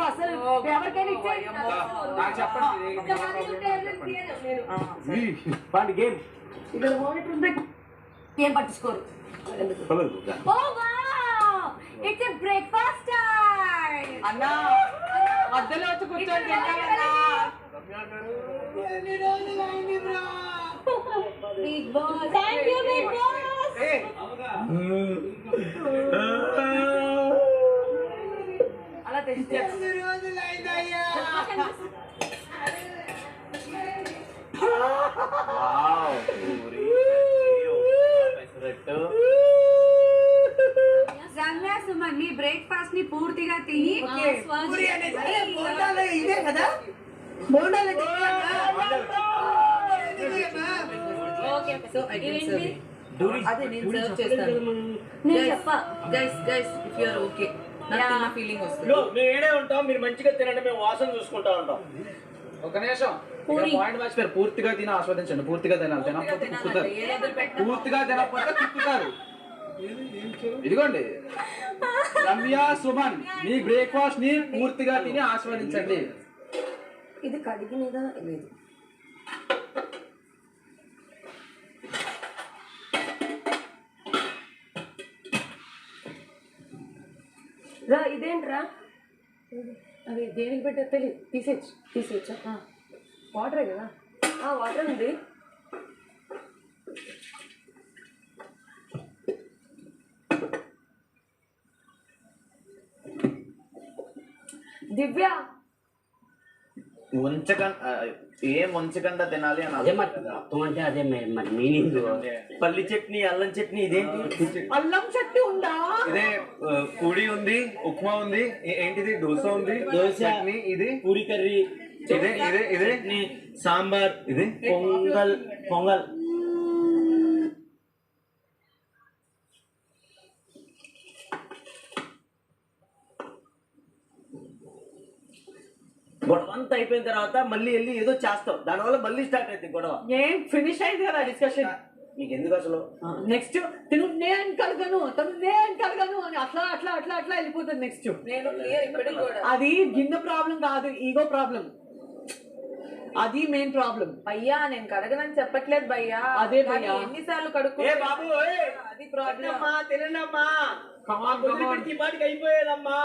అసలు ఎవరికైనా చెప్పండి గేమ్ ఇక్కడ ఏం పట్టించుకోరు. ఇట్స్ బ్రేక్ఫాస్ట్ టైం అన్నా మధ్యలో వచ్చి కూర్చొని తింటానన్నా. Bigg Boss thank you Bigg Boss. అలా టెస్ట్ రోజులైందయ్యా. వావ్ రమ్య సుమన్ మీ బ్రేక్ఫాస్ట్ ని పూర్తిగా తిని ఇదే కదా మేమే ఉంటాం, మీరు మంచిగా తినండి, మేము వాసన చూసుకుంటా ఉంటాం. ఒక నిమిషం పాయింట్ మర్చిపోయారు. పూర్తిగా తిని ఆస్వాదించండి. పూర్తిగా తినాలి. తినకపోతే కుక్కుతారు. పూర్తిగా తినకపోతే కుక్కుతారు. ఇదిగోండి రమ్య సుమన్ మీ బ్రేక్ఫాస్ట్ ని పూర్తిగా తిని ఆస్వాదించండి. ఇది కడిగినదా లేదు. రా ఇదేంట్రా అది దేనికి పెట్టా తెలియదు. తీసేయచ్చా? వాటరే కదా. వాటర్ ఉంది. దివ్య ఏం ఉంచకుండా తినాలి అని అదే మొత్తం అంటే అదే మరి మీనింగ్. పల్లి చట్నీ, అల్లం చట్నీ, ఇదేంటి? అల్లం చట్నీ ఉందా? ఇదే పూడి ఉంది, ఉప్మా ఉంది, ఏంటిది దోశ ఉంది, దోశ చట్నీ, ఇది పూరి కర్రీ, ఇదే ఇదే ఇదే సాంబార్, ఇది పొంగల్. గొడవ అంతా అయిపోయిన తర్వాత మళ్ళీ వెళ్ళి ఏదో చేస్తావు, దానివల్ల మళ్ళీ స్టార్ట్ అవుతుంది గొడవ. ఏం ఫినిష్ అయింది కదా డిస్కషన్. మీకు ఎందుకు అసలు? నెక్స్ట్ తిను నేను కలగను, తను నేను కలగను అని అట్లా అట్లా అట్లా అట్లా వెళ్ళిపోతుంది. నెక్స్ట్ అది గిన్నె ప్రాబ్లం కాదు, ఈగో ప్రాబ్లం. అది మెయిన్ ప్రాబ్లం. భయ్యా నేను కడగనని చెప్పట్లేదు భయ్యా. అదే భయ్యా ఎన్నిసార్లు కడుక్కో. బాబు అది ప్రాబ్లం. తినండమ్మా, అయిపోయేదమ్మా.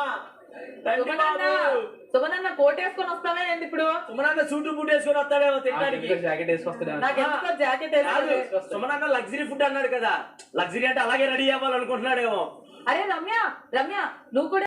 సుమనన్న కోట్ వేసుకొని వస్తావా ఏంటి ఇప్పుడు? సుమనన్న సూటు బూట్ వేసుకొని వస్తాడేమో తినడానికి. జాకెట్ వేసుకొస్తాడు. నాకు ఎందుకో జాకెట్ వేసుకో. సుమనన్న లగ్జరీ ఫుడ్ అన్నాడు కదా, లగ్జరీ అంటే అలాగే రెడీ అవ్వాలనుకుంటున్నాడేమో. అరే రమ్య నువ్వు కూడా